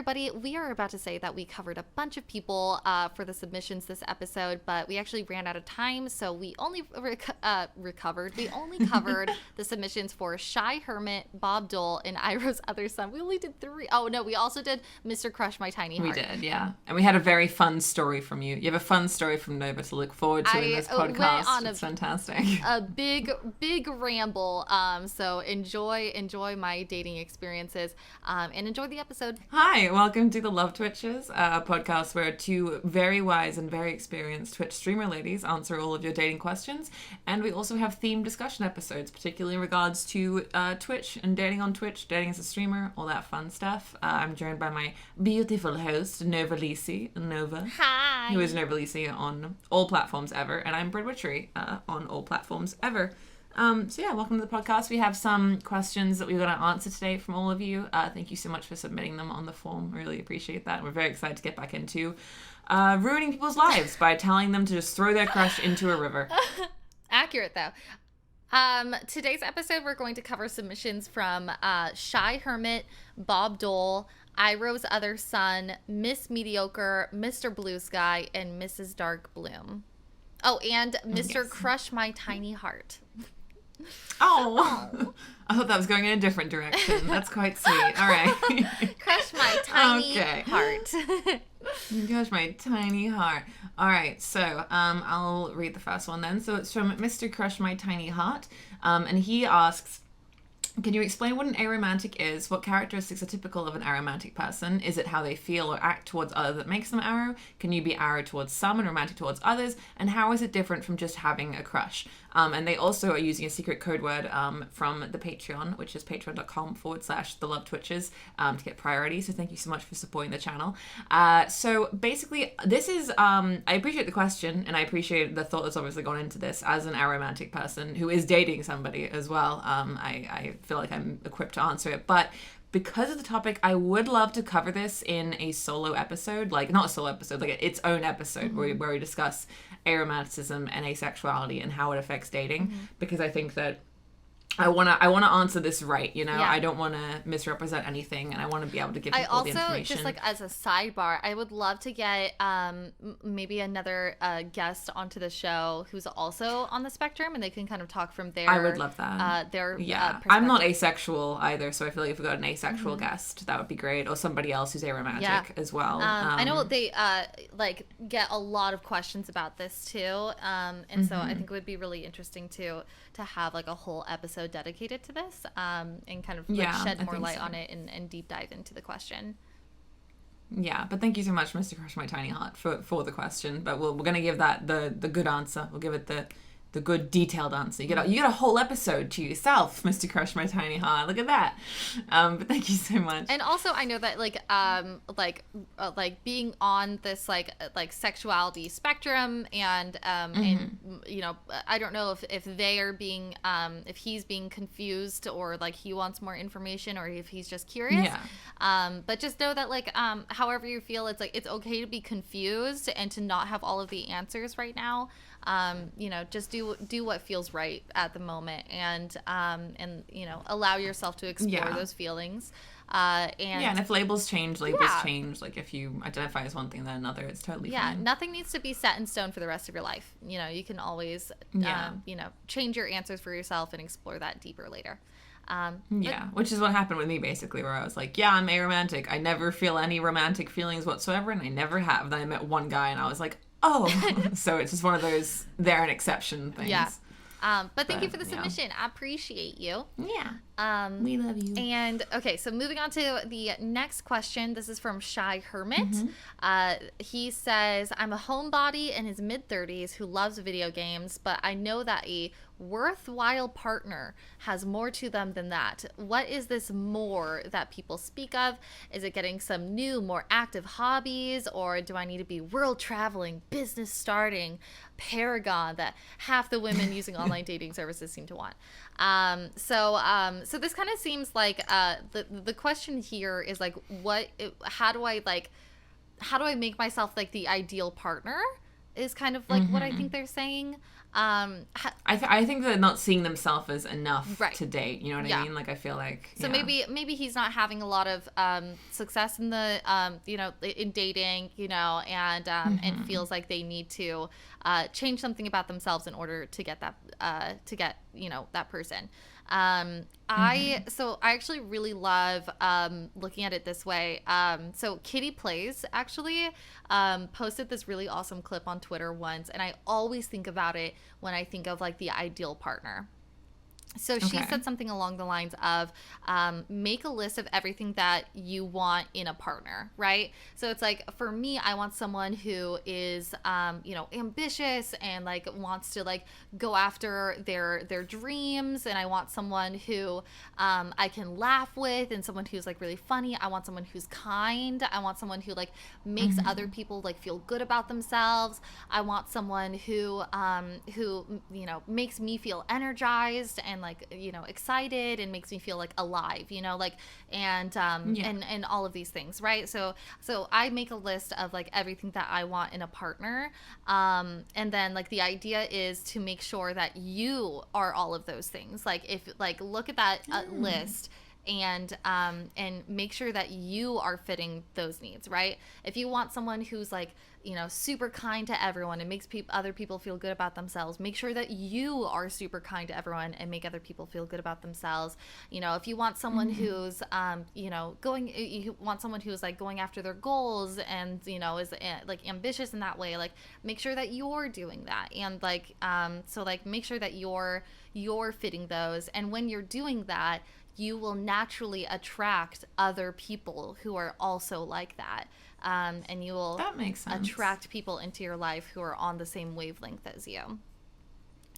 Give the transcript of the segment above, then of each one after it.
everybody. We are about to say that we covered a bunch of people for the submissions this episode, but we actually ran out of time, so we only recovered. We only covered the submissions for Shy Hermit, Bob Dole, and Iroh's other son. We only did 3. Oh, no, we also did Mr. Crush My Tiny Heart. We did, yeah. And we had a very fun story from you. You have a fun story from Nova to look forward to in this podcast. It's fantastic. A big ramble. So enjoy my dating experiences and enjoy the episode. Hi, welcome to the Love Twitches, a podcast where 2 very wise and very experienced Twitch streamer ladies answer all of your dating questions. And we also have themed discussion episodes, particularly in regards to Twitch and dating on Twitch, dating as a streamer, all that fun stuff. I'm joined by my beautiful host, Nova. Hi. Who is Nova on all platforms ever. And I'm Brad Witchery on all platforms ever. So yeah, welcome to the podcast. We have some questions that we're going to answer today from all of you. Thank you so much for submitting them on the form. Really appreciate that. We're very excited to get back into ruining people's lives by telling them to just throw their crush into a river. Accurate, though. Today's episode, we're going to cover submissions from Shy Hermit, Bob Dole, Iroh's other son, Miss Mediocre, Mr. Blue Sky, and Mrs. Dark Bloom. Oh, and Mr. Yes. Crush My Tiny Heart. Oh, I thought that was going in a different direction. That's quite sweet. All right. Crush my tiny heart. Crush my tiny heart. All right. So I'll read the first one then. So it's from Mr. Crush My Tiny Heart. And he asks, can you explain what an aromantic is? What characteristics are typical of an aromantic person? Is it how they feel or act towards others that makes them aro? Can you be aro towards some and romantic towards others? And how is it different from just having a crush? And they also are using a secret code word from the Patreon, which is patreon.com/thelovetwitches to get priority. So thank you so much for supporting the channel. So basically, this is, I appreciate the question, and I appreciate the thought that's obviously gone into this as an aromantic person who is dating somebody as well. I feel like I'm equipped to answer it. But because of the topic, I would love to cover this in a solo episode, like not a solo episode, like its own episode where we discuss aromanticism and asexuality and how it affects dating, because I think that I wanna answer this right, you know. Yeah. I don't want to misrepresent anything, and I want to be able to give people all the information. I also, just like as a sidebar, I would love to get maybe another guest onto the show who's also on the spectrum, and they can kind of talk from their. I would love that. I'm not asexual either, so I feel like if we got an asexual guest, that would be great, or somebody else who's aromantic as well. I know they like get a lot of questions about this too, and so I think it would be really interesting to have like a whole episode dedicated to this and kind of like shed more light on it and deep dive into the question. Yeah, but thank you so much, Mr. Crush My Tiny Heart, for the question. But we're going to give that the good answer. We'll give it the good detailed answer. You get a whole episode to yourself, Mr. Crush My Tiny Heart. Look at that. But thank you so much. And also, I know that like being on this like sexuality spectrum and you know, I don't know if they are being if he's being confused or like he wants more information or if he's just curious. Yeah. But just know that like however you feel, it's like it's okay to be confused and to not have all of the answers right now. You know, just do what feels right at the moment, and you know, allow yourself to explore those feelings. And if labels change. Like if you identify as one thing then another, it's totally fine. Nothing needs to be set in stone for the rest of your life. You know, you can always you know, change your answers for yourself and explore that deeper later. Which is what happened with me basically, where I was like, yeah, I'm aromantic. I never feel any romantic feelings whatsoever, and I never have. Then I met one guy and I was like, oh. So it's just one of those they're an exception things. Yeah. But thank you for the submission. I appreciate you. Yeah. We love you. And okay, so moving on to the next question. This is from Shy Hermit. He says, I'm a homebody in his mid-30s who loves video games, but I know that a worthwhile partner has more to them than that. What is this more that people speak of? Is it getting some new, more active hobbies, or do I need to be world traveling, business starting, paragon that half the women using online dating services seem to want? So this kind of seems like the question here is like, how do I make myself like the ideal partner? is kind of like what I think they're saying. I think they're not seeing themselves as enough Right. to date. You know what I mean? Like, I feel like So maybe he's not having a lot of success in the in dating, and feels like they need to change something about themselves in order to get that person. I actually really love looking at it this way. So Kitty Plays actually posted this really awesome clip on Twitter once, and I always think about it when I think of like the ideal partner. So she said something along the lines of make a list of everything that you want in a partner, right? So it's like, for me, I want someone who is, ambitious and like wants to like go after their dreams. And I want someone who I can laugh with, and someone who's like really funny. I want someone who's kind. I want someone who like makes other people like feel good about themselves. I want someone who makes me feel energized and like excited, and makes me feel like alive, and all of these things, right? So I make a list of like everything that I want in a partner, and then like the idea is to make sure that you are all of those things. Like, if like look at that list and make sure that you are fitting those needs, right? If you want someone who's like super kind to everyone and makes other people feel good about themselves, make sure that you are super kind to everyone and make other people feel good about themselves. If you want someone who's you want someone who's like going after their goals and is like ambitious in that way, like make sure that you're doing that, and like so like make sure that you're fitting those. And when you're doing that, you will naturally attract other people who are also like that. And you will attract people into your life who are on the same wavelength as you.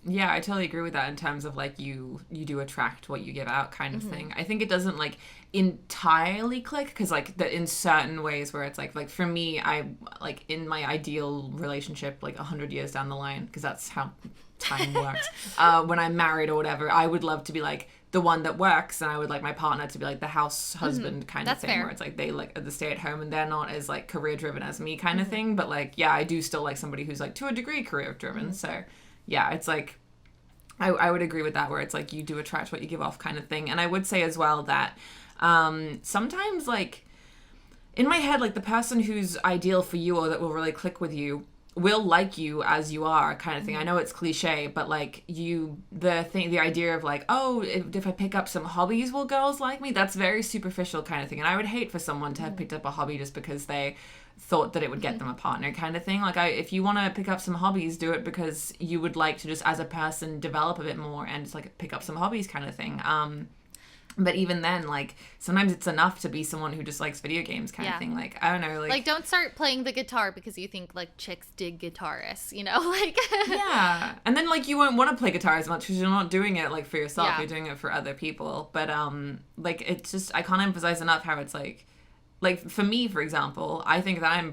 Yeah, I totally agree with that in terms of like you do attract what you give out kind of thing. I think it doesn't like entirely click, because like in certain ways where it's like for me, I like in my ideal relationship like 100 years down the line, because that's how time works, when I'm married or whatever, I would love to be like the one that works, and I would like my partner to be like the house husband kind of thing. Fair. Where it's like they like are the stay at home and they're not as like career driven as me kind of thing. But like, yeah, I do still like somebody who's like to a degree career driven. So yeah, it's like I would agree with that, where it's like you do attract what you give off kind of thing. And I would say as well that sometimes like in my head, like the person who's ideal for you or that will really click with you will like you as you are kind of thing. I know it's cliche, but like the idea of like, oh, if I pick up some hobbies, will girls like me? That's very superficial kind of thing. And I would hate for someone to have picked up a hobby just because they thought that it would get them a partner kind of thing. Like, if you want to pick up some hobbies, do it because you would like to just as a person develop a bit more and just like pick up some hobbies kind of thing. But even then, like, sometimes it's enough to be someone who just likes video games kind of thing. Like, I don't know. Like, don't start playing the guitar because you think, like, chicks dig guitarists, Like... Yeah. And then, like, you won't want to play guitar as much because you're not doing it, like, for yourself. Yeah. You're doing it for other people. But, like, it's just... I can't emphasize enough how it's, like... Like, for me, for example, I think that I'm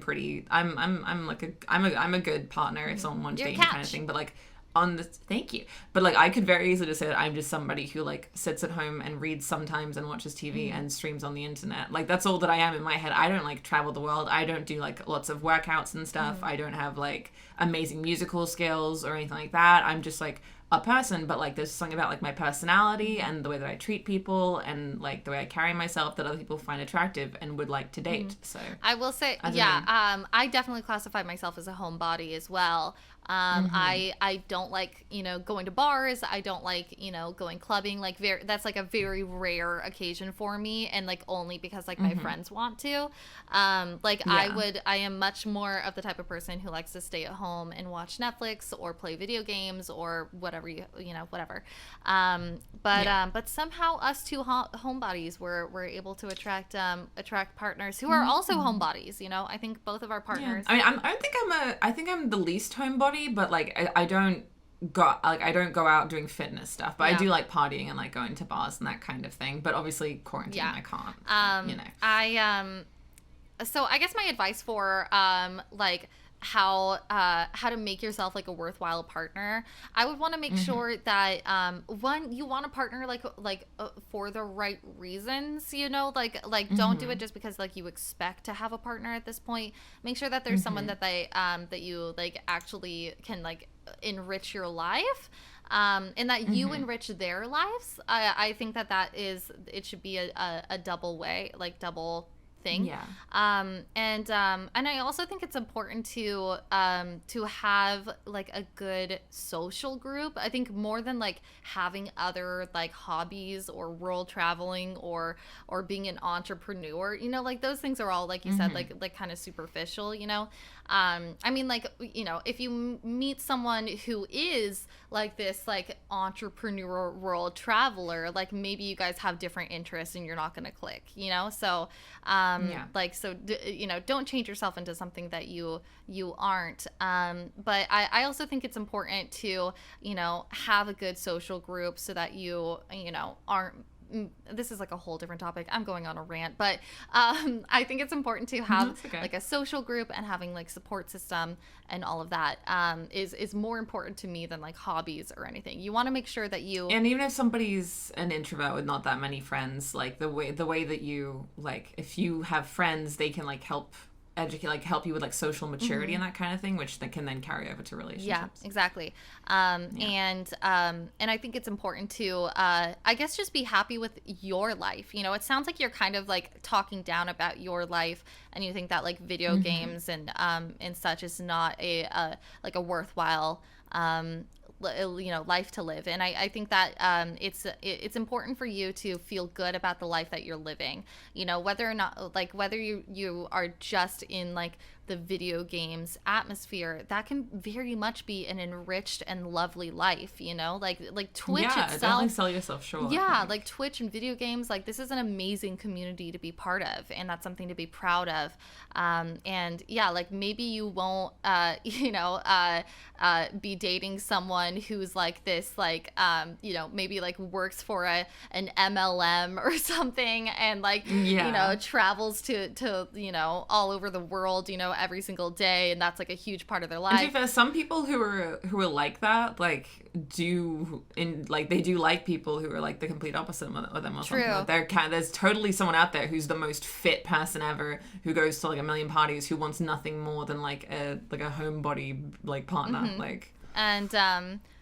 a good partner if someone wants to date me kind of thing. But, like... Thank you. But like I could very easily just say that I'm just somebody who like sits at home and reads sometimes and watches TV and streams on the internet. Like that's all that I am in my head. I don't like travel the world. I don't do like lots of workouts and stuff. I don't have like amazing musical skills or anything like that. I'm just like a person, but like there's something about like my personality and the way that I treat people and like the way I carry myself that other people find attractive and would like to date. So I will say, I definitely classify myself as a homebody as well. I don't like, going to bars. I don't like, going clubbing. Like that's like a very rare occasion for me, and like only because like my friends want to. I am much more of the type of person who likes to stay at home and watch Netflix or play video games or whatever whatever. But somehow us two homebodies were able to attract partners who are also homebodies. I think both of our partners. Yeah. I mean, I think I'm the least homebody, but like I don't go out doing fitness stuff, but I do like partying and like going to bars and that kind of thing. But obviously quarantine, I can't. So I guess my advice for like how to make yourself like a worthwhile partner, I would want to make sure that one, you want a partner for the right reasons, you know, like don't do it just because like you expect to have a partner at this point. Make sure that there's someone that that you like actually can like enrich your life, and that you enrich their lives. I think that it should be a double way, like double thing. Yeah. And I also think it's important to have like a good social group. I think more than like having other like hobbies or world traveling or being an entrepreneur, you know, like those things are all, like you said, like kind of superficial, you know. I mean, like, you know, if you meet someone who is like this like entrepreneur world traveler, like maybe you guys have different interests and you're not going to click, you know. So like, so you know, don't change yourself into something that you aren't. But I also think it's important to, you know, have a good social group so that you know, aren't, this is like a whole different topic. I'm going on a rant, but I think it's important to have like a social group, and having like support system and all of that is more important to me than like hobbies or anything. You want to make sure that you, and even if somebody's an introvert with not that many friends, like the way that you, like, if you have friends, they can like help you with like social maturity and that kind of thing, which that can then carry over to relationships. Yeah, exactly. And I think it's important to I guess just be happy with your life. You know, it sounds like you're kind of like talking down about your life, and you think that like video games and such is not a like a worthwhile you know, life to live. And I think that it's important for you to feel good about the life that you're living, you know, whether or not, like, whether you are just in like the video games atmosphere, that can very much be an enriched and lovely life, you know, like Twitch itself. Definitely sell yourself short. Yeah, like Twitch and video games, like this is an amazing community to be part of, and that's something to be proud of. And yeah, like maybe you won't you know, be dating someone who's like this, like you know, maybe like works for an MLM or something, and like you know, travels to you know, all over the world, you know, every single day, and that's like a huge part of their life. And to be fair, some people who are like that, like they do like people who are like the complete opposite of them or True. something. Like there's totally someone out there who's the most fit person ever, who goes to like a million parties, who wants nothing more than like a homebody like partner. Like, and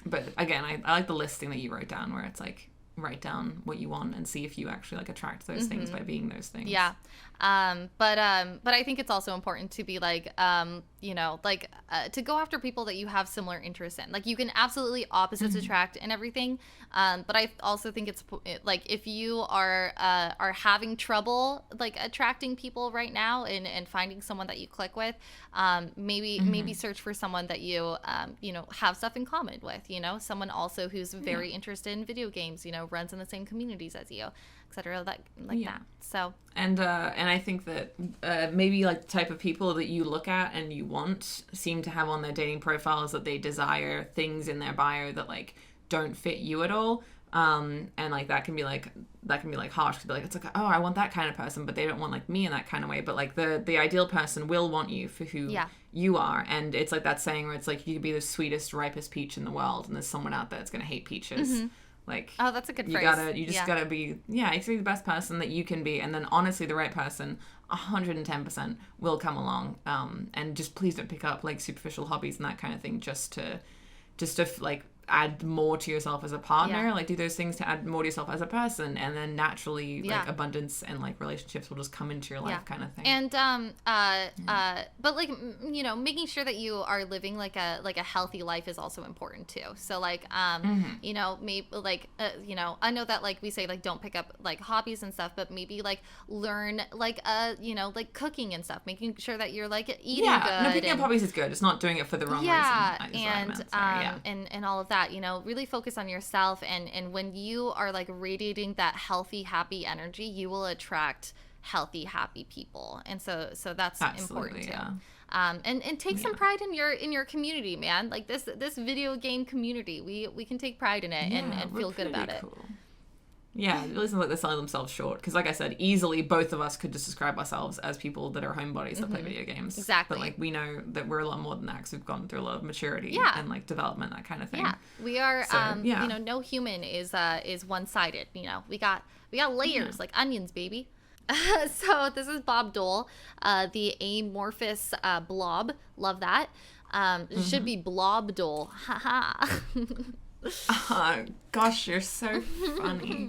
but again, I like the listing that you wrote down, where it's like, write down what you want and see if you actually like attract those things by being those things. Yeah. But I think it's also important to be like, you know, like to go after people that you have similar interests in. Like you can absolutely opposites attract and everything. But I also think it's like, if you are having trouble like attracting people right now and finding someone that you click with, maybe search for someone that you know, have stuff in common with, you know, someone also who's very interested in video games, you know, runs in the same communities as you, etc. Like that. So and I think that maybe like the type of people that you look at and you want seem to have on their dating profiles that they desire things in their bio that like don't fit you at all. And like that can be like harsh, to be like, it's like, oh, I want that kind of person, but they don't want like me in that kind of way. But like the ideal person will want you for who you are. And it's like that saying where it's like, you could be the sweetest, ripest peach in the world, and there's someone out there that's gonna hate peaches. Like, oh, that's a good phrase. You just gotta be, you have to be the best person that you can be, and then honestly, the right person, 110% will come along. And just please don't pick up like superficial hobbies and that kind of thing just to like add more to yourself as a partner. Like do those things to add more to yourself as a person, and then naturally like abundance and like relationships will just come into your life, kind of thing. And but like, you know, making sure that you are living like a healthy life is also important too. So like you know, maybe like you know, I know that like we say like don't pick up like hobbies and stuff, but maybe like learn like you know, like cooking and stuff, making sure that you're like eating good. No, picking up hobbies is good. It's not doing it for the wrong reason. And all of that. You know, really focus on yourself, and when you are like radiating that healthy, happy energy, you will attract healthy, happy people, and so that's important too. And take some pride in your community, man. Like this video game community, we can take pride in it and feel good about it. Yeah, it really sounds like they're selling themselves short. Because, like I said, easily both of us could just describe ourselves as people that are homebodies that play video games. Exactly. But, like, we know that we're a lot more than that because we've gone through a lot of maturity and, like, development, that kind of thing. Yeah, we are. So, you know, no human is one-sided. You know, we got layers like onions, baby. So this is Bob Dole, the amorphous blob. Love that. It should be Blob Dole. Haha. Gosh, you're so funny.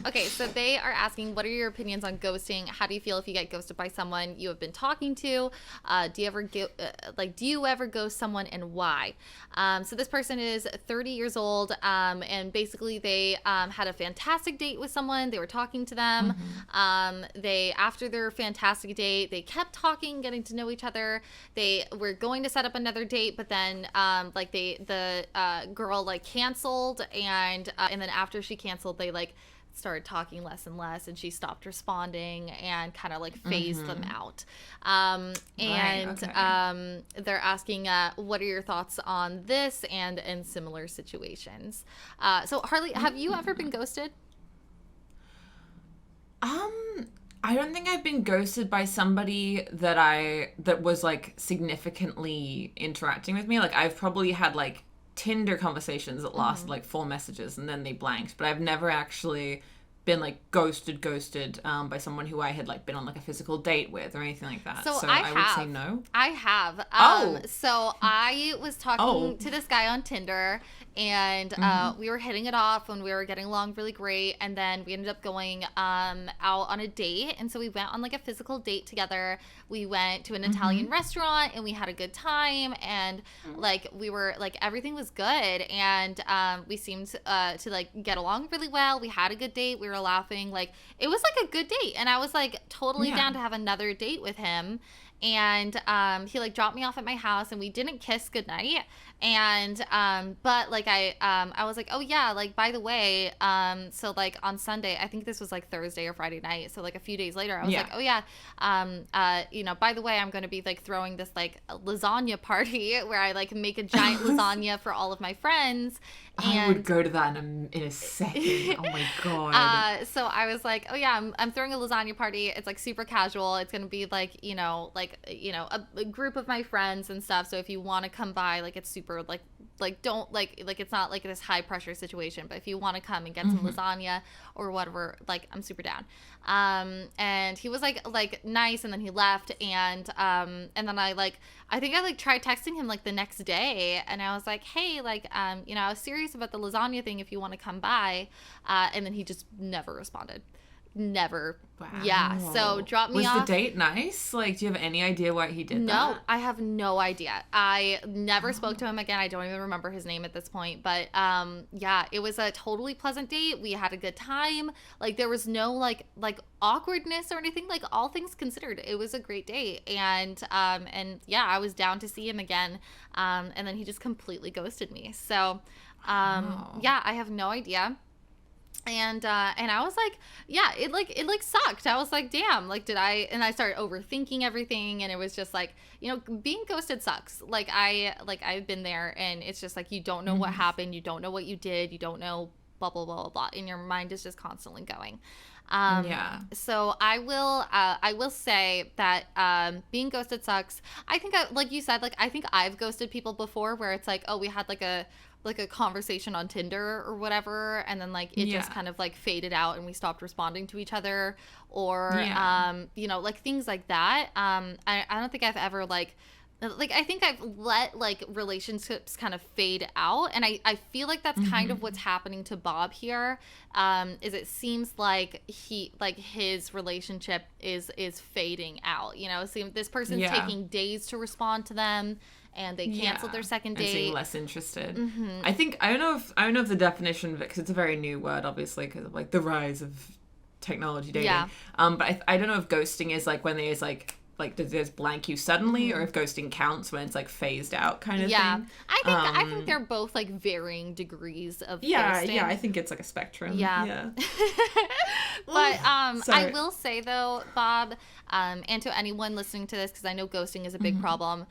Okay, so they are asking, what are your opinions on ghosting? How do you feel if you get ghosted by someone you have been talking to? Do you ever ghost someone, and why? So this person is 30 years old, and basically they had a fantastic date with someone. They were talking to them. After their fantastic date, they kept talking, getting to know each other. They were going to set up another date, but then the girl like canceled, and then after she canceled, they like started talking less and less, and she stopped responding and kind of like phased them out. They're asking, what are your thoughts on this and similar situations? So Harley, have you ever been ghosted? I don't think I've been ghosted by somebody that was like significantly interacting with me. Like, I've probably had like Tinder conversations that lasted like 4 messages and then they blanked, but I've never actually been like ghosted by someone who I had like been on like a physical date with or anything like that. So I would say no. I have. So I was talking to this guy on Tinder, and we were hitting it off and we were getting along really great, and then we ended up going out on a date, and so we went on like a physical date together. We went to an Italian restaurant and we had a good time, and like we were like everything was good, and we seemed to like get along really well. We had a good date. We were laughing. Like, it was like a good date, and I was like totally down to have another date with him. And he like dropped me off at my house, and we didn't kiss goodnight. And but like I was like, oh yeah, like by the way, so like on Sunday, I think this was like Thursday or Friday night, so like a few days later, I was like, oh yeah, you know, by the way, I'm gonna be like throwing this like lasagna party where I like make a giant lasagna for all of my friends. And I would go to that in a second. Oh my god. So I was like, oh yeah, I'm throwing a lasagna party. It's like super casual. It's gonna be like a group of my friends and stuff. So if you want to come by, like it's super like don't like it's not like this high pressure situation. But if you want to come and get some lasagna or whatever, like I'm super down. And he was like nice, and then he left, and then I think I tried texting him like the next day, and I was like, hey, like you know, I was serious about the lasagna thing if you want to come by, and then he just never responded. Never. Wow. Yeah. So drop me off. Was the date nice? Like, do you have any idea why he did that? No, I have no idea. I never spoke to him again. I don't even remember his name at this point. But yeah, it was a totally pleasant date. We had a good time. Like, there was no like awkwardness or anything. Like, all things considered, it was a great date. And yeah, I was down to see him again. And then he just completely ghosted me. So yeah, I have no idea. And I was like, yeah, it sucked. I was like, damn, like, and I started overthinking everything, and it was just like, you know, being ghosted sucks. I've been there, and it's just like, you don't know what happened. You don't know what you did. You don't know blah, blah, blah, blah, blah. And your mind is just constantly going. So I will say that, being ghosted sucks. I think like you said, like, I think I've ghosted people before where it's like, oh, we had like a conversation on Tinder or whatever, and then like it just kind of like faded out and we stopped responding to each other, or you know, like things like that. I don't think I've ever like I think I've let like relationships kind of fade out, and I feel like that's kind of what's happening to Bob here. Is it seems like his relationship is fading out, you know. So this person's taking days to respond to them, and they canceled their second date. And seem less interested. I think I don't know if the definition of it, because it's a very new word, obviously, because of like the rise of technology dating. But I don't know if ghosting is like when there's like like, does this blank you suddenly, or if ghosting counts when it's like phased out kind of thing. I think they're both like varying degrees of ghosting. I think it's like a spectrum. Yeah. But I will say though, Bob, and to anyone listening to this, because I know ghosting is a big problem,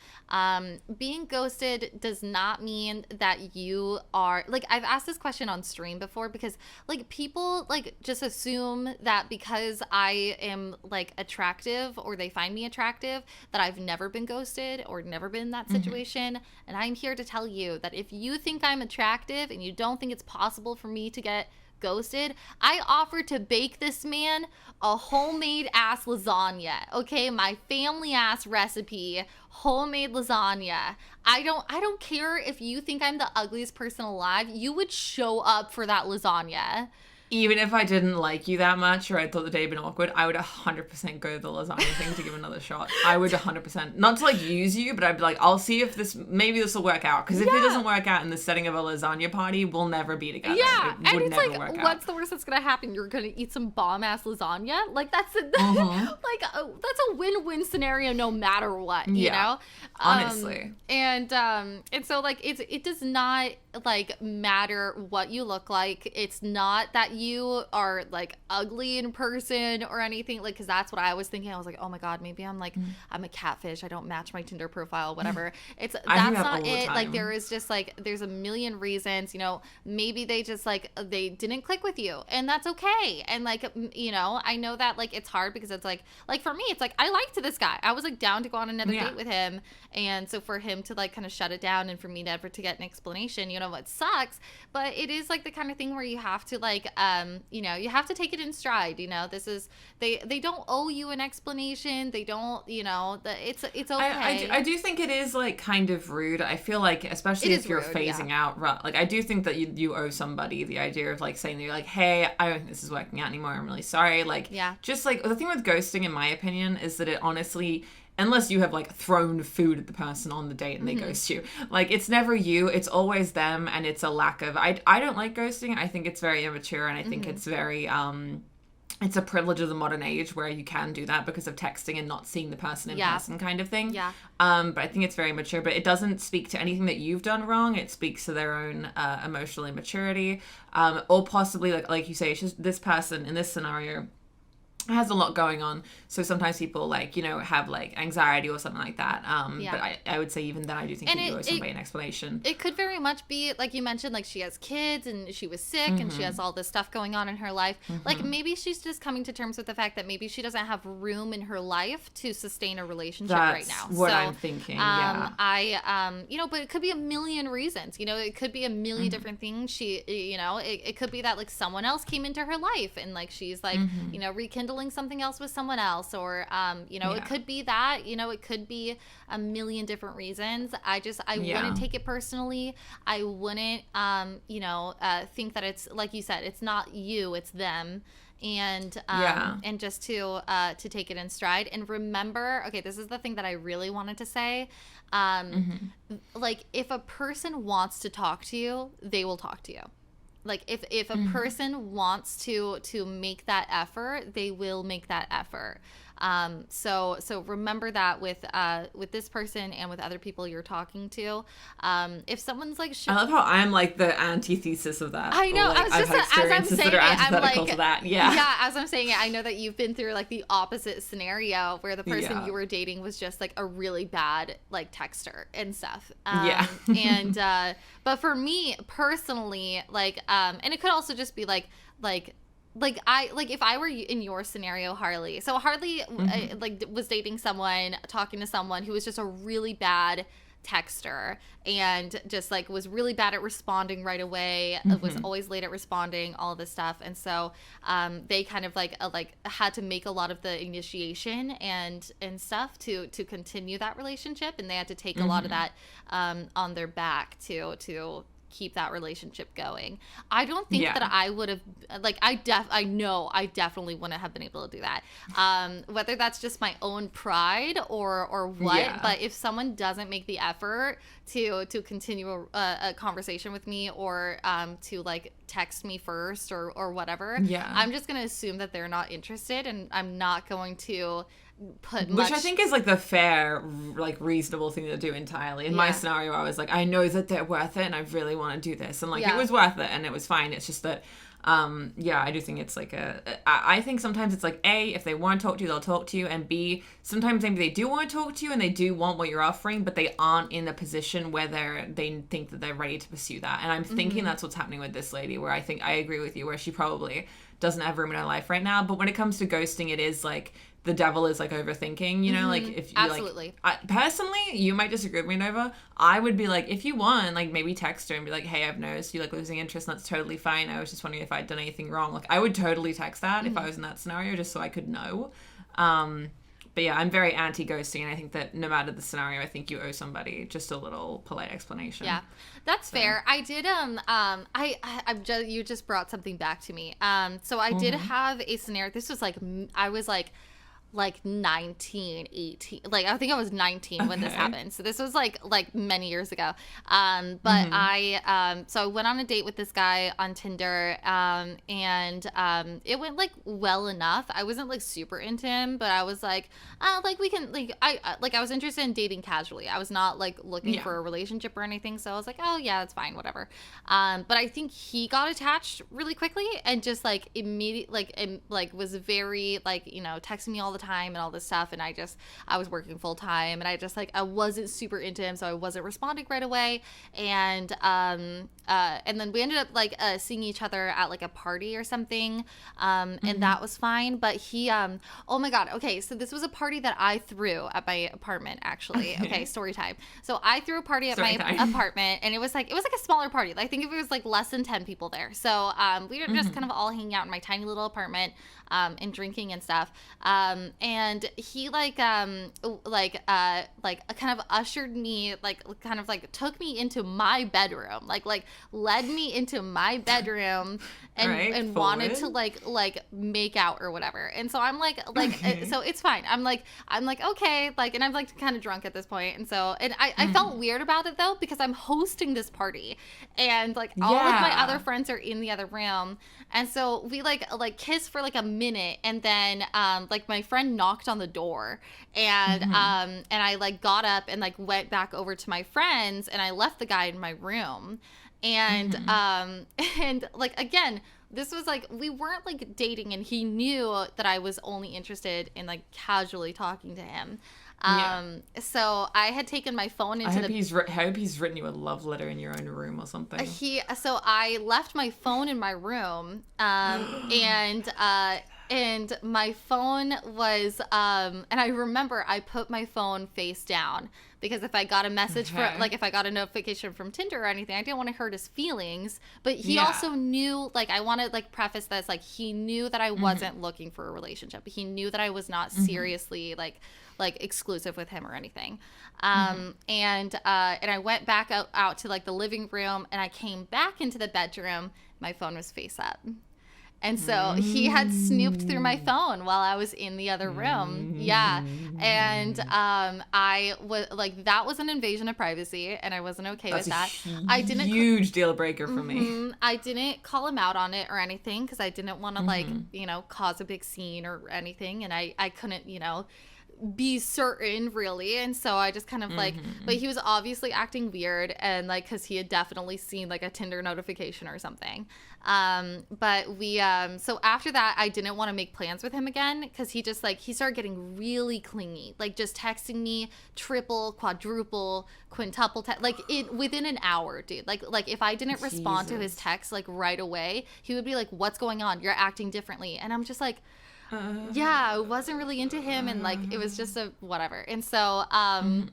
being ghosted does not mean that you are, like, I've asked this question on stream before, because like people like just assume that because I am like attractive, or they find me attractive, that I've never been ghosted or never been in that situation. And I'm here to tell you that if you think I'm attractive and you don't think it's possible for me to get ghosted, I offered to bake this man a homemade ass lasagna. Okay, my family ass recipe, homemade lasagna. I don't care if you think I'm the ugliest person alive. You would show up for that lasagna. Even if I didn't like you that much, or I thought the day had been awkward, I would 100% go the lasagna thing to give another shot. I would 100%. Not to like use you, but I'd be like, I'll see if maybe this will work out. Because if it doesn't work out in the setting of a lasagna party, we'll never be together. Yeah, it would and it's never like, work out. what's the worst that's gonna happen? You're gonna eat some bomb ass lasagna. Like that's that's a win-win scenario no matter what. You know, honestly. And so like it does not like matter what you look like. It's not that you are like ugly in person or anything, like, because that's what I was thinking. I was like, oh my god, maybe I'm like I'm a catfish, I don't match my Tinder profile, whatever. That's not it. Like there is just like there's a million reasons, you know, maybe they just like they didn't click with you, and that's okay. And like, you know, I know that like it's hard because it's like for me it's like I liked this guy, I was like down to go on another date with him, and so for him to like kind of shut it down and for me never to get an explanation, you know, it sucks. But it is like the kind of thing where you have to like you know, you have to take it in stride. You know, this is they don't owe you an explanation. They don't, you know, it's okay. I do think it is like kind of rude. I feel like, especially if you're phasing out, like I do think that you owe somebody the idea of like saying that you're like, hey, I don't think this is working out anymore, I'm really sorry. Like, just like the thing with ghosting, in my opinion, is that it honestly, unless you have like thrown food at the person on the date and they ghost you, like it's never you, it's always them. And it's a lack of, I don't like ghosting. I think it's very immature, and I think it's very it's a privilege of the modern age where you can do that because of texting and not seeing the person in person kind of thing. But I think it's very mature, but it doesn't speak to anything that you've done wrong. It speaks to their own emotional immaturity, or possibly like you say, it's just this person in this scenario has a lot going on, so sometimes people like, you know, have like anxiety or something like that, but I would say even then I do think you owe somebody an explanation. It could very much be like you mentioned, like she has kids and she was sick and she has all this stuff going on in her life, like maybe she's just coming to terms with the fact that maybe she doesn't have room in her life to sustain a relationship right now. That's what I'm thinking. You know, but it could be a million reasons, you know, it could be a million different things. She, you know, it could be that like someone else came into her life and like she's like you know, rekindling something else with someone else, or you know, it could be that, you know, it could be a million different reasons. I wouldn't take it personally. I wouldn't you know, think that it's like you said, it's not you, it's them. And and just to take it in stride and remember, okay, this is the thing that I really wanted to say, like if a person wants to talk to you, they will talk to you. Like if a person wants to make that effort, they will make that effort. So remember that with this person and with other people you're talking to. If someone's like, I love how I'm like the antithesis of that. I know. Like, I was just as I'm saying it, I'm like, to that. Yeah. As I'm saying it, I know that you've been through like the opposite scenario where the person you were dating was just like a really bad like texter and stuff. And but for me personally, like and it could also just be like if I were in your scenario, Harley. So Harley like was dating someone, talking to someone who was just a really bad texter and just like was really bad at responding right away, was always late at responding, all this stuff. And so they kind of like had to make a lot of the initiation and stuff to continue that relationship, and they had to take a lot of that on their back to keep that relationship going. I don't think that I would have, like, I know I definitely wouldn't have been able to do that. Whether that's just my own pride or what, but if someone doesn't make the effort to continue a conversation with me, or to like text me first or whatever, I'm just gonna assume that they're not interested, and I'm not going to put Which much. I think is like the fair, like reasonable thing to do entirely. In my scenario, I was like, I know that they're worth it and I really want to do this. And like it was worth it and it was fine. It's just that I do think it's like I think sometimes it's like A, if they want to talk to you, they'll talk to you, and B, sometimes maybe they do want to talk to you and they do want what you're offering, but they aren't in a position where they think that they're ready to pursue that. And I'm thinking that's what's happening with this lady, where I think I agree with you, where she probably doesn't have room in her life right now. But when it comes to ghosting, it is like the devil is like overthinking, you know, like if you Absolutely. like, personally, you might disagree with me, Nova. I would be like, if you want, like maybe text her and be like, hey, I've noticed you like losing interest, and that's totally fine. I was just wondering if I'd done anything wrong. Like I would totally text that if I was in that scenario, just so I could know. But yeah, I'm very anti-ghosting, and I think that no matter the scenario, I think you owe somebody just a little polite explanation. Yeah, that's fair. I did I'm just, you just brought something back to me. So I did have a scenario. This was like I was like 19, 18, like I think I was 19 when this happened, so this was like many years ago. But so I went on a date with this guy on Tinder, and it went like well enough. I wasn't like super into him, but I was like we can like I was interested in dating casually. I was not like looking for a relationship or anything, so I was like, oh yeah, that's fine, whatever. But I think he got attached really quickly and just like immediately was very like, you know, texting me all the time and all this stuff, and I was working full time, and I just like I wasn't super into him, so I wasn't responding right away. And then we ended up like seeing each other at like a party or something, and that was fine. But he oh my god, okay, so this was a party that I threw at my apartment, actually. Okay, story time. So I threw a party at my apartment, and it was like a smaller party. I think it was like less than 10 people there. So we were just kind of all hanging out in my tiny little apartment, and drinking and stuff. And he kind of ushered me, kind of took me into my bedroom, like led me into my bedroom, and wanted to like make out or whatever. And so I'm like so it's fine. I'm like okay, like, and I'm like kind of drunk at this point, and so I felt weird about it though, because I'm hosting this party, and like all of my other friends are in the other room, and so we like kissed for like a minute, and then like my friend knocked on the door, and I like got up and like went back over to my friends, and I left the guy in my room, and and like again, this was like we weren't like dating, and he knew that I was only interested in like casually talking to him. So I had taken my phone into I hope he's written you a love letter in your own room or something. So I left my phone in my room, and my phone was and I remember I put my phone face down, because if I got a message if I got a notification from Tinder or anything, I didn't want to hurt his feelings. But he also knew, like, I want to like preface this, like, he knew that I wasn't looking for a relationship. He knew that I was not seriously like exclusive with him or anything. And I went back out to like the living room, and I came back into the bedroom. My phone was face up. And so he had snooped through my phone while I was in the other room. Yeah. And I was like, that was an invasion of privacy, and I wasn't okay with that. I didn't huge deal breaker for me. I didn't call him out on it or anything, because I didn't want to like, you know, cause a big scene or anything, and I couldn't, you know, be certain really. And so I just kind of like, but he was obviously acting weird, and like, because he had definitely seen like a Tinder notification or something. But we so after that, I didn't want to make plans with him again, because he just like, he started getting really clingy, like just texting me triple, quadruple, quintuple like it within an hour, dude. Like if I didn't respond to his text like right away, he would be like, what's going on, you're acting differently. And I'm just like, yeah, I wasn't really into him, and like it was just a whatever. And so I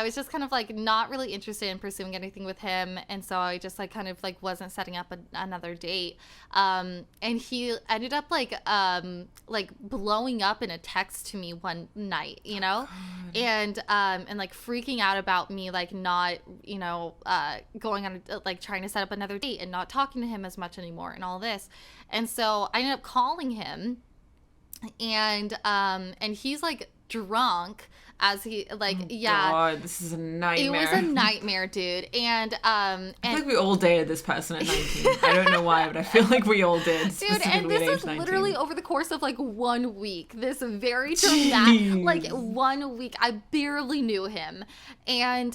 was just kind of like not really interested in pursuing anything with him, and so I just like kind of like wasn't setting up another date. And he ended up like blowing up in a text to me one night, you know, and like freaking out about me like not, you know, going on like trying to set up another date and not talking to him as much anymore and all this. And so I ended up calling him, and he's like drunk, as he like God, this is a nightmare. It was a nightmare, dude. And I feel like we all dated this person at 19. I don't know why, but I feel like we all did. Dude, and this was literally over the course of like 1 week. This very dramatic, like 1 week. I barely knew him. And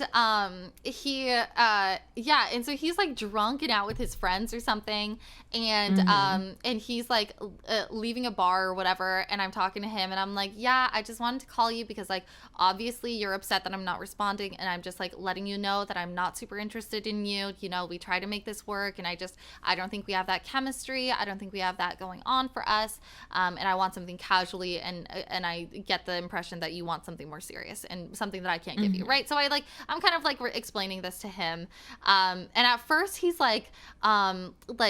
he and so he's like drunk and out with his friends or something. And he's like leaving a bar or whatever, and I'm talking to him and I'm like, yeah, I just wanted to call you because like obviously you're upset that I'm not responding, and I'm just like letting you know that I'm not super interested in you. You know, we try to make this work, and I don't think we have that chemistry. I don't think we have that going on for us. And I want something casually, and I get the impression that you want something more serious and something that I can't give you, right? So I'm kind of like explaining this to him. And at first he's like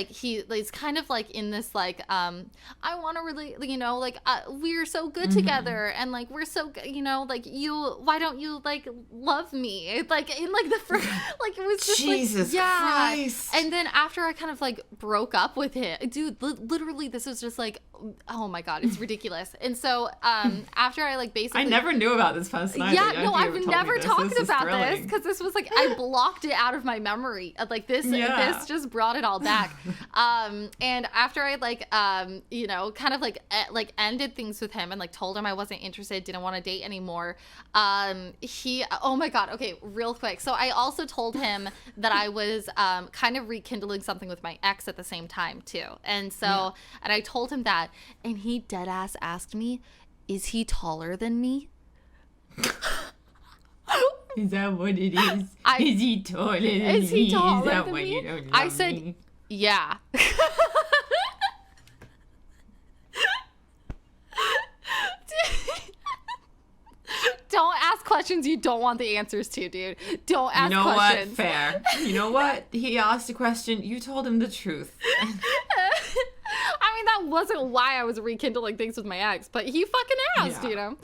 he's kind of like in this like I want to really, you know, like we're so good together, and like we're so good, you know, like why don't you like love me, like in like the first like it was just Jesus like Christ. And then after I kind of like broke up with him, dude, literally this was just like, oh my God, it's ridiculous. And so after I like basically, I never knew about this person either. Yeah, no, I've never talked about this because this was like I blocked it out of my memory. Like this just brought it all back. And after I like you know, kind of like ended things with him and like told him I wasn't interested, didn't want to date anymore, he, oh my God, okay, real quick, so I also told him that I was kind of rekindling something with my ex at the same time too. And so and I told him that, and he dead ass asked me, is he taller than me? Is that what it is? Is he taller than me? Is he taller that than why me? you don't love I said, me? yeah. Don't ask questions you don't want the answers to, dude. Don't ask questions. What? Fair. You know what? He asked a question. You told him the truth. I mean, that wasn't why I was rekindling things with my ex, but he fucking asked, you know?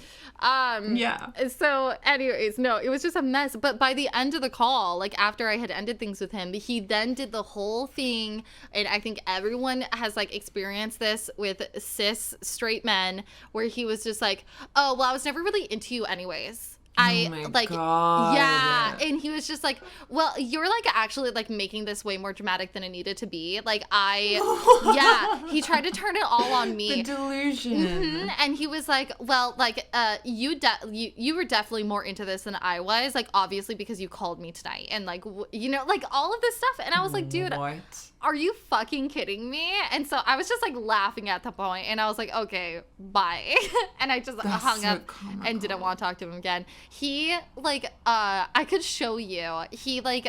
So anyways, no, it was just a mess. But by the end of the call, like after I had ended things with him, he then did the whole thing. And I think everyone has like experienced this with cis straight men, where he was just like, oh, well, I was never really into you anyways. Oh my God. Yeah, and he was just like, well, you're like actually like making this way more dramatic than it needed to be. Like he tried to turn it all on me. The delusion. And he was like, well, like you were definitely more into this than I was, like obviously because you called me tonight, and like you know, like all of this stuff. And I was like, dude, what? Are you fucking kidding me? And so I was just like laughing at the point, and I was like, okay, bye. And I just hung up and didn't want to talk to him again. He like I could show you, he like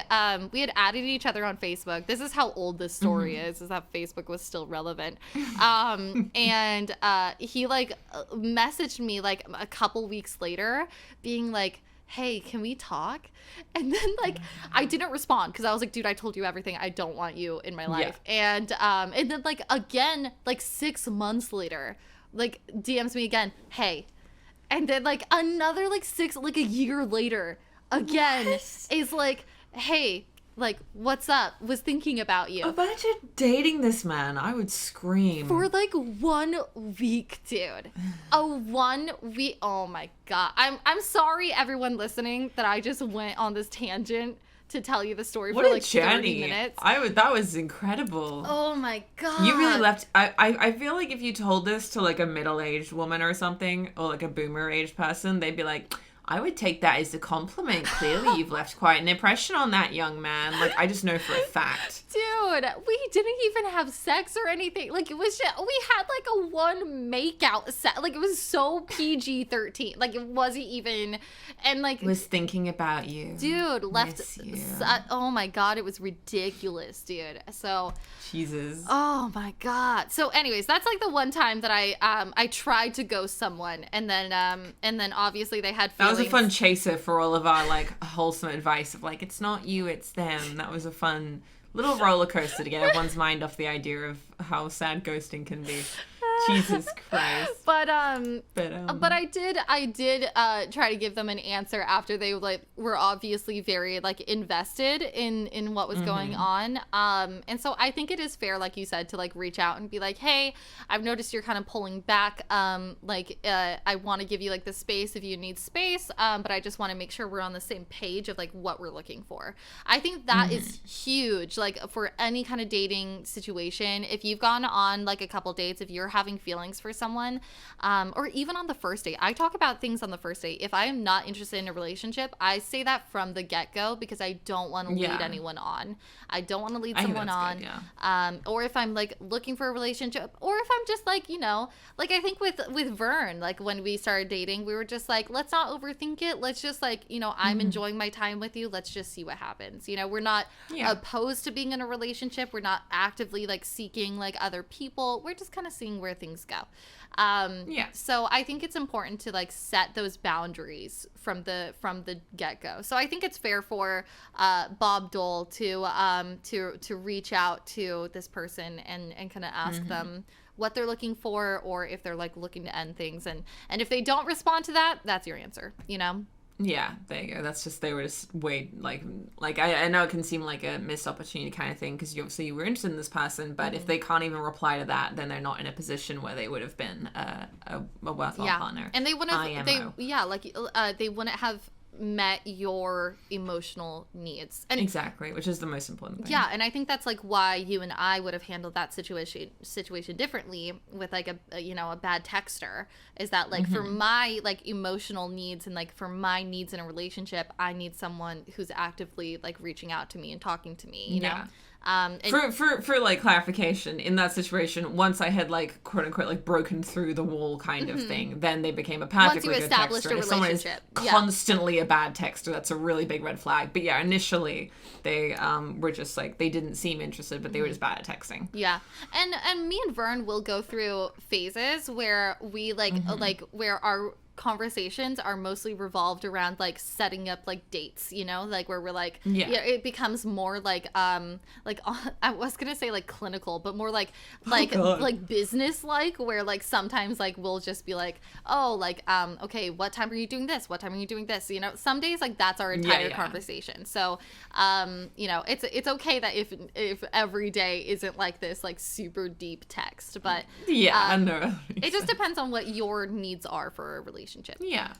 we had added each other on Facebook. This is how old this story is that Facebook was still relevant. And he like messaged me like a couple weeks later being like, hey, can we talk? And then like I didn't respond because I was like, dude, I told you everything. I don't want you in my life. And then like again, like 6 months later, like DMs me again, hey. And then like another like a year later again is like, hey, like, what's up? Was thinking about you. Imagine dating this man. I would scream. For like 1 week, dude. A 1 week. Oh my God. I'm sorry, everyone listening, that I just went on this tangent to tell you the story for like 30 minutes. That was incredible. Oh my God. You really left. I feel like if you told this to like a middle-aged woman or something, or like a boomer-aged person, they'd be like, I would take that as a compliment. Clearly, you've left quite an impression on that young man. Like, I just know for a fact. Dude, we didn't even have sex or anything. Like, it was just, we had like a one makeout set. Like, it was so PG-13. Like, it wasn't even, and like. Was thinking about you. Dude, left. Oh my God, it was ridiculous, dude. So. Jesus. Oh my God. So anyways, that's like the one time that I tried to ghost someone, and then obviously they had feelings. That was a fun chaser for all of our like wholesome advice of like, it's not you, it's them. That was a fun little roller coaster to get everyone's mind off the idea of how sad ghosting can be. Jesus Christ. But I did try to give them an answer after they like were obviously very like invested in what was going on. And so I think it is fair, like you said, to like reach out and be like, hey, I've noticed you're kind of pulling back. I want to give you like the space if you need space. But I just want to make sure we're on the same page of like what we're looking for. I think that is huge. Like for any kind of dating situation, if you've gone on like a couple dates, if you're having feelings for someone, or even on the first date, I talk about things on the first date. If I am not interested in a relationship, I say that from the get-go because I don't want to lead anyone on. I don't want to lead someone on. Good, or if I'm like looking for a relationship, or if I'm just like, you know, like I think with Vern, like when we started dating, we were just like, let's not overthink it. Let's just like, you know, I'm enjoying my time with you. Let's just see what happens. You know, we're not opposed to being in a relationship. We're not actively like seeking like other people. We're just kind of seeing where things go. So I think it's important to like set those boundaries from the get-go. So I think it's fair for Bob Dole to reach out to this person and kind of ask them what they're looking for, or if they're like looking to end things, and if they don't respond to that, that's your answer, you know. Yeah, there you go. That's just, they were just way, like I know it can seem like a missed opportunity kind of thing, because you obviously were interested in this person, but if they can't even reply to that, then they're not in a position where they would have been a worthwhile partner. And they wouldn't have, they wouldn't have met your emotional needs. And exactly, which is the most important thing. Yeah, and I think that's like why you and I would have handled that situation differently with like a bad texter, is that like for my like emotional needs and like for my needs in a relationship, I need someone who's actively like reaching out to me and talking to me, you know. For like clarification, in that situation, once I had like quote unquote like broken through the wall kind of thing, then they became a perfectly good texter. And if someone is constantly a bad texter, that's a really big red flag. But yeah, initially they were just like, they didn't seem interested, but they were just bad at texting. Yeah, and me and Vern will go through phases where we like where our conversations are mostly revolved around like setting up like dates, you know, like where we're like it becomes more like I was gonna say like clinical, but more like business like, where like sometimes like we'll just be like, oh, like okay, what time are you doing this, you know. Some days like that's our entire conversation. So you know, it's okay that if every day isn't like this like super deep text, but I know it just depends on what your needs are for a relationship. Yeah,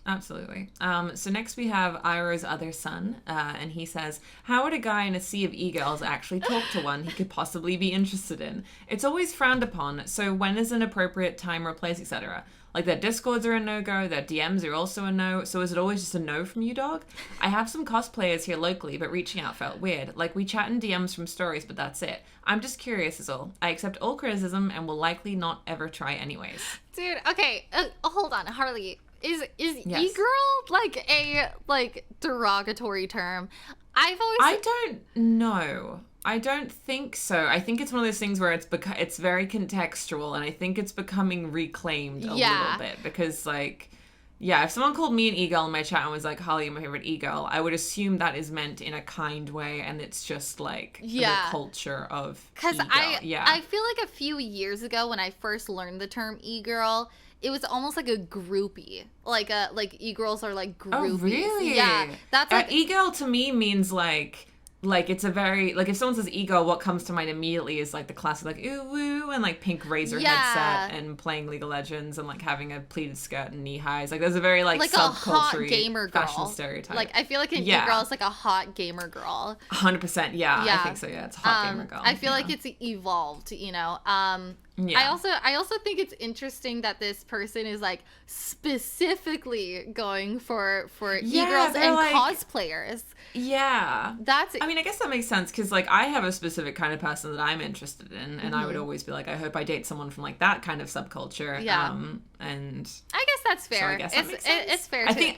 absolutely. So next we have Iroh's other son, and he says, how would a guy in a sea of e-girls actually talk to one he could possibly be interested in? It's always frowned upon, so when is an appropriate time or place, etc.? Like their Discords are a no-go, their DMs are also a no, so is it always just a no from you, dog? I have some cosplayers here locally, but reaching out felt weird. Like we chat in DMs from stories, but that's it. I'm just curious is all. I accept all criticism and will likely not ever try anyways. Dude, okay, hold on, Harley. Is e-girl like a like derogatory term? I don't know. I don't think so. I think it's one of those things where it's very contextual, and I think it's becoming reclaimed a little bit, because like, if someone called me an e-girl in my chat and was like, Harley, you're my favorite e-girl, I would assume that is meant in a kind way, and it's just like the culture of e-girl. Because I feel like a few years ago when I first learned the term e-girl, it was almost like a groupie, like e-girls are like groupies. Oh, really? Yeah, that's like e-girl to me means like it's a very, like if someone says e-girl, what comes to mind immediately is like the classic like ooh woo and like pink razor headset and playing League of Legends and like having a pleated skirt and knee highs. Like there's a very like subculture a hot gamer girl fashion stereotype. Like I feel like an e-girl is like a hot gamer girl. 100%. Yeah, I think so. Yeah, it's a hot gamer girl. I feel like it's evolved, you know. I also think it's interesting that this person is like specifically going for e-girls and like, cosplayers. Yeah. I mean, I guess that makes sense, because like I have a specific kind of person that I'm interested in, and I would always be like, I hope I date someone from like that kind of subculture. Yeah. And I guess that's fair. So I guess that makes sense. It's fair too.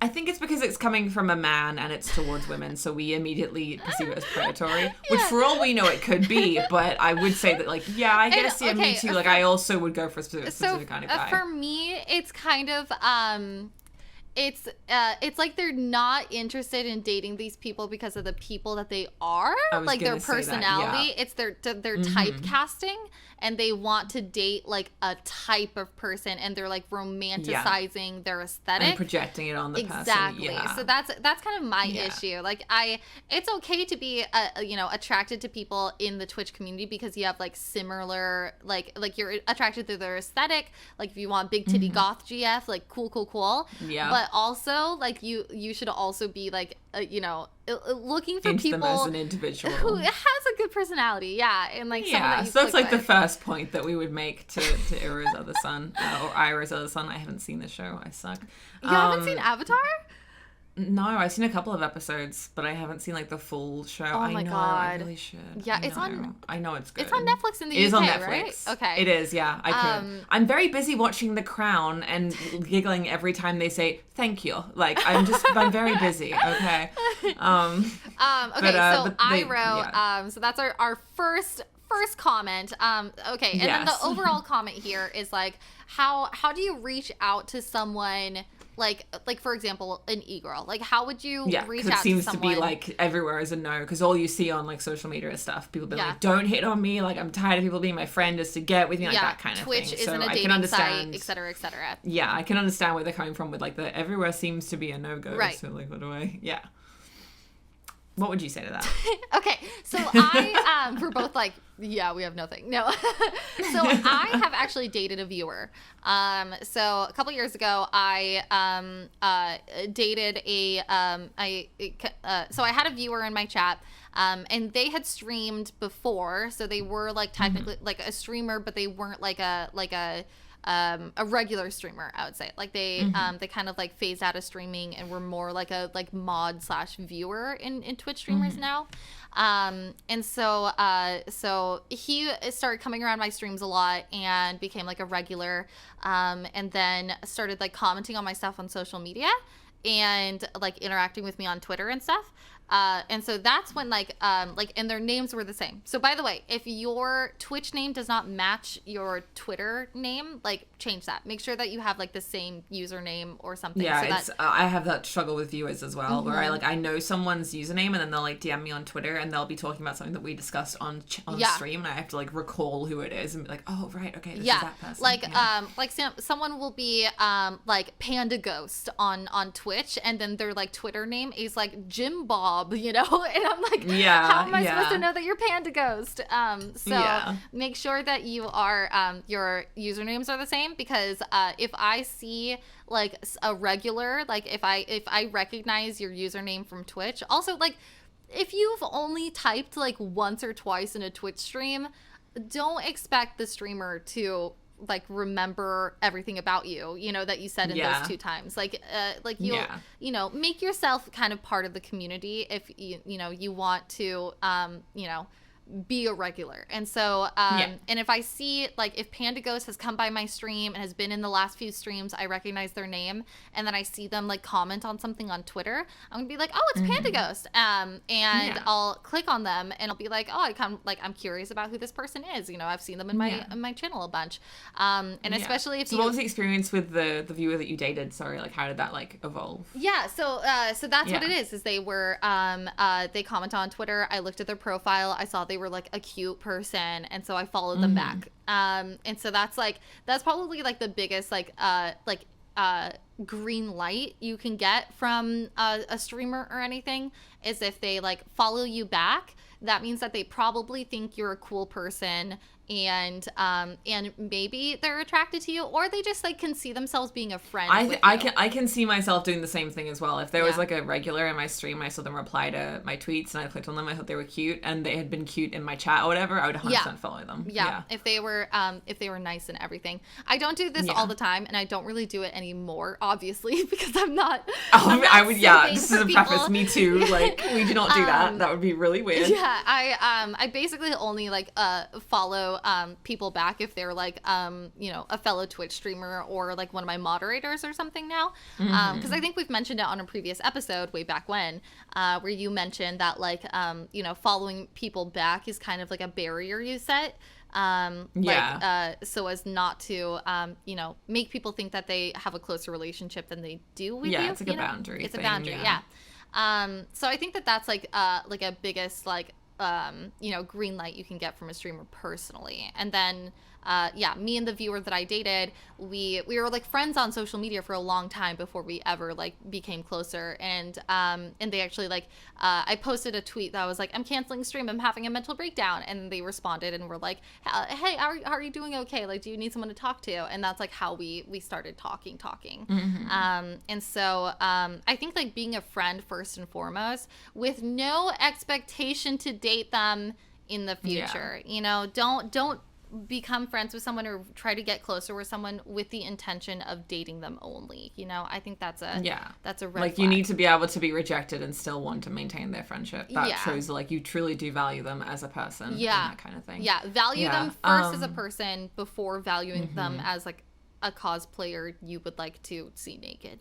I think it's because it's coming from a man and it's towards women, so we immediately perceive it as predatory, which for all we know it could be, but I would say that, like, I guess, me too, like, I also would go for a specific kind of guy. For me, it's kind of, it's like they're not interested in dating these people because of the people that they are, like their personality. It's their typecasting, and they want to date like a type of person, and they're like romanticizing their aesthetic and projecting it on the person. Exactly. Yeah. So that's kind of my issue. Like it's okay to be attracted to people in the Twitch community because you have like similar like you're attracted to their aesthetic. Like if you want big titty goth GF, like cool. Yeah. But also like you should also be like looking for into people them as an individual who has a good personality. Yeah, and like someone that you so that's like with. the first point that we would make to Iroh's other son or Iroh's other son. I haven't seen the show. I suck. You haven't seen Avatar? No, I've seen a couple of episodes, but I haven't seen like the full show. Oh my God. I really should. Yeah, it's on. I know it's good. It's on Netflix in the UK, It is on Netflix. Right? Okay. It is, yeah. I could. I'm very busy watching The Crown and giggling every time they say thank you. Like I'm very busy. Okay. Okay. So Iroh. So that's our first comment. Okay, and then the overall comment here is like how do you reach out to someone? Like for example, an e-girl. Like, how would you reach out to someone? It seems to be like everywhere is a no, because all you see on like social media is stuff. People be like, "Don't hit on me. Like, I'm tired of people being my friend just to get with me." Like that kind of Twitch thing. isn't a dating site, etc., etc. Yeah, I can understand where they're coming from with like the everywhere seems to be a no-go. Right. So like, what do I? Yeah. What would you say to that? Okay, so I we're both like, yeah, we have nothing. No. So I have actually dated a viewer. So a couple years ago, I dated so I had a viewer in my chat, and they had streamed before, so they were like technically like a streamer, but they weren't like a regular streamer, I would say. Like they kind of like phased out of streaming and were more like a mod / viewer in Twitch streamers now. And so he started coming around my streams a lot and became like a regular, and then started like commenting on my stuff on social media and like interacting with me on Twitter and stuff. And so that's when and their names were the same. So by the way, if your Twitch name does not match your Twitter name, like change that. Make sure that you have like the same username or something. Yeah, so I have that struggle with viewers as well, where I know someone's username and then they'll like DM me on Twitter and they'll be talking about something that we discussed on stream, and I have to like recall who it is and be like, oh right, okay, this is that person. Someone will be like Panda Ghost on Twitch, and then their like Twitter name is like Jim Bob. And I'm like, how am I supposed to know that you're Panda Ghost? Make sure that you are your usernames are the same, because if I see like a regular, like if I recognize your username from Twitch, also like if you've only typed like once or twice in a Twitch stream, don't expect the streamer to like remember everything about you that you said in those 2 times. Like you'll make yourself kind of part of the community if you want to be a regular. And so and if I see like if Panda Ghost has come by my stream and has been in the last few streams, I recognize their name, and then I see them like comment on something on Twitter, I'm gonna be like, oh, it's Panda Ghost, and I'll click on them and I'll be like, oh, I'm curious about who this person is. I've seen them in my channel a bunch, and especially if what was the experience with the viewer that you dated? Sorry, like how did that like evolve? So that's what it is they were they comment on Twitter. I looked at their profile, I saw they were like a cute person, and so I followed them back, and so that's probably like the biggest green light you can get from a streamer or anything, is if they like follow you back. That means that they probably think you're a cool person, and maybe they're attracted to you, or they just like can see themselves being a friend. I can see myself doing the same thing as well. If there was like a regular in my stream, I saw them reply to my tweets and I clicked on them, I thought they were cute and they had been cute in my chat or whatever, I would 100% follow them. If they were nice and everything. I don't do this all the time, and I don't really do it anymore, obviously, because I'm not this is a preface, me too. Like we do not do that would be really weird. I basically only like follow people back if they're like a fellow Twitch streamer or like one of my moderators or something now, because I think we've mentioned it on a previous episode way back when, where you mentioned that like following people back is kind of like a barrier you set, so as not to make people think that they have a closer relationship than they do with you. It's like a boundary. It's a boundary. So I think that that's like a biggest like green light you can get from a streamer personally. And then me and the viewer that I dated, we were like friends on social media for a long time before we ever like became closer. And they actually like I posted a tweet that was like, I'm canceling stream, I'm having a mental breakdown, and they responded and were like, hey, how are you doing? Okay, like, do you need someone to talk to? And that's like how we started talking. And so I think like being a friend first and foremost, with no expectation to date them in the future. Don't become friends with someone or try to get closer with someone with the intention of dating them only. I think that's a red like flag. You need to be able to be rejected and still want to maintain their friendship. That shows like you truly do value them as a person. And that kind of thing. Value them first as a person before valuing them as like a cosplayer you would like to see naked.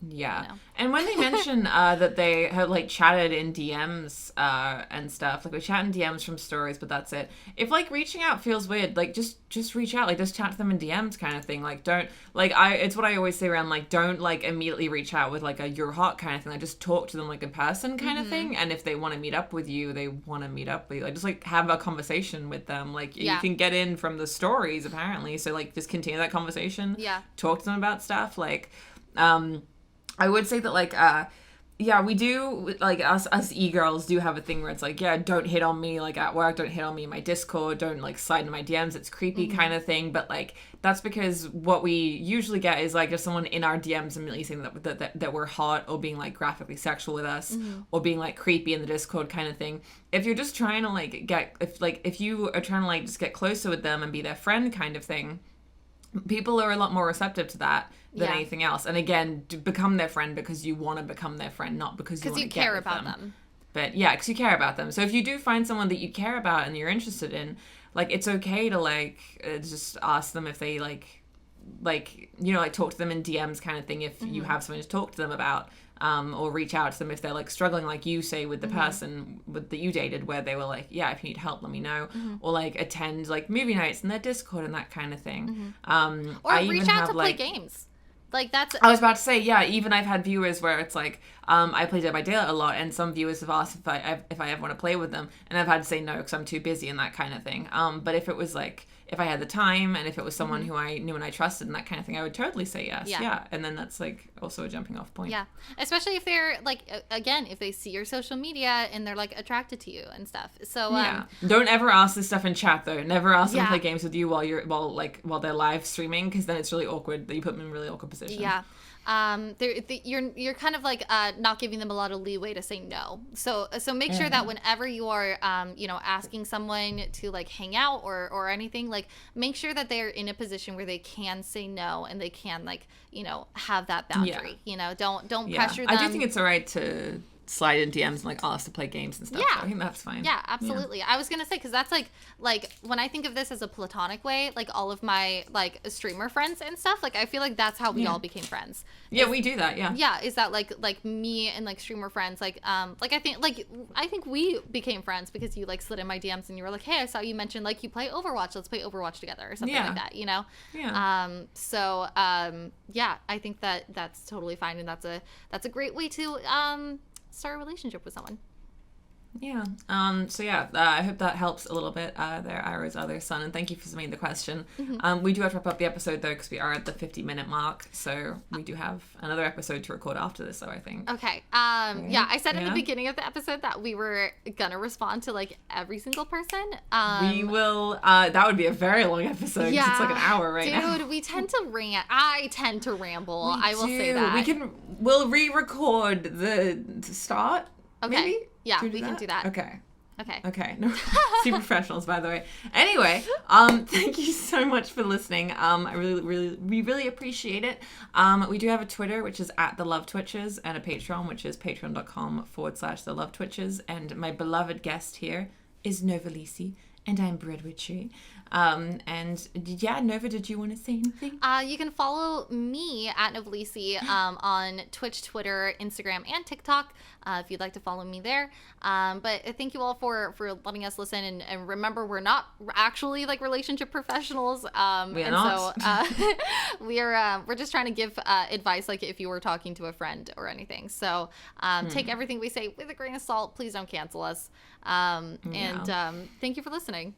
And when they mention that they have like chatted in DMs and stuff, like we chat in DMs from stories, but that's it. If like reaching out feels weird, like just reach out, like just chat to them in DMs kind of thing. Like don't like it's what I always say around like don't like immediately reach out with like a you're hot kind of thing. Like just talk to them like in person kind of thing. And if they want to meet up with you, they want to meet up with you. Like just like have a conversation with them. Like you can get in from the stories apparently. So like just continue that conversation. Talk to them about stuff. Like I would say that like we do, like us e-girls do have a thing where it's like, don't hit on me like at work, don't hit on me in my Discord, don't like slide into my DMs, it's creepy kind of thing. But like that's because what we usually get is like just someone in our DMs immediately saying that we're hot, or being like graphically sexual with us, or being like creepy in the Discord kind of thing. If you're just trying to like if you are trying to like just get closer with them and be their friend kind of thing, people are a lot more receptive to that than anything else. And again, become their friend because you want to become their friend, not because you want to get care with about them. But because you care about them. So if you do find someone that you care about and you're interested in, like it's okay to like just ask them if they like talk to them in DMs kind of thing if you have something to talk to them about. Or reach out to them if they're like struggling, like you say with the person that you dated, where they were like, if you need help, let me know. Or like attend like movie nights in their Discord and that kind of thing. Or reach out to play games. Like that's. I was about to say, even I've had viewers where it's like, I play Dead by Daylight a lot, and some viewers have asked if I ever want to play with them, and I've had to say no because I'm too busy and that kind of thing. But if it was like, if I had the time and if it was someone who I knew and I trusted and that kind of thing, I would totally say yes. And then that's like also a jumping off point. Especially if they're like, again, if they see your social media and they're like attracted to you and stuff. So don't ever ask this stuff in chat though. Never ask them to play games with you while they're live streaming, because then it's really awkward that you put them in a really awkward position. You're kind of like not giving them a lot of leeway to say no. So make sure that whenever you are asking someone to like hang out or anything, like make sure that they're in a position where they can say no and they can like have that boundary. Don't pressure them. I do think it's all right to slide in DMs and like ask to play games and stuff. Yeah, I think that's fine. Yeah, absolutely. I was gonna say, because that's like when I think of this as a platonic way, like all of my like streamer friends and stuff, like I feel like that's how we all became friends. We do that. Is that like me and like streamer friends, like I think we became friends because you like slid in my DMs and you were like, hey, I saw you mention like you play Overwatch, let's play Overwatch together or something like that, I think that's totally fine, and that's a great way to start a relationship with someone. I hope that helps a little bit there, Iroh's other son, and thank you for submitting the question. We do have to wrap up the episode though, because we are at the 50-minute mark, so we do have another episode to record after this, though, I think. Okay. I said at the beginning of the episode that we were gonna respond to like every single person. We will. That would be a very long episode, because it's like an hour now. Dude, we tend to rant. I tend to ramble. I will say that. We'll re-record the start. Okay. Maybe? Yeah, we can do that. Okay. No, super professionals, by the way. Anyway, thank you so much for listening. We really appreciate it. We do have a Twitter, which is @TheLoveTwitches, and a Patreon, which is patreon.com/TheLoveTwitches. And my beloved guest here is Novalisi, And I'm Bridwitchy. And yeah, Nova, did you want to say anything? You can follow me at Noblisi on Twitch, Twitter, Instagram, and TikTok if you'd like to follow me there. But thank you all for letting us listen. And remember, we're not actually like relationship professionals. We are not. So we're just trying to give advice like if you were talking to a friend or anything. So take everything we say with a grain of salt. Please don't cancel us. And thank you for listening.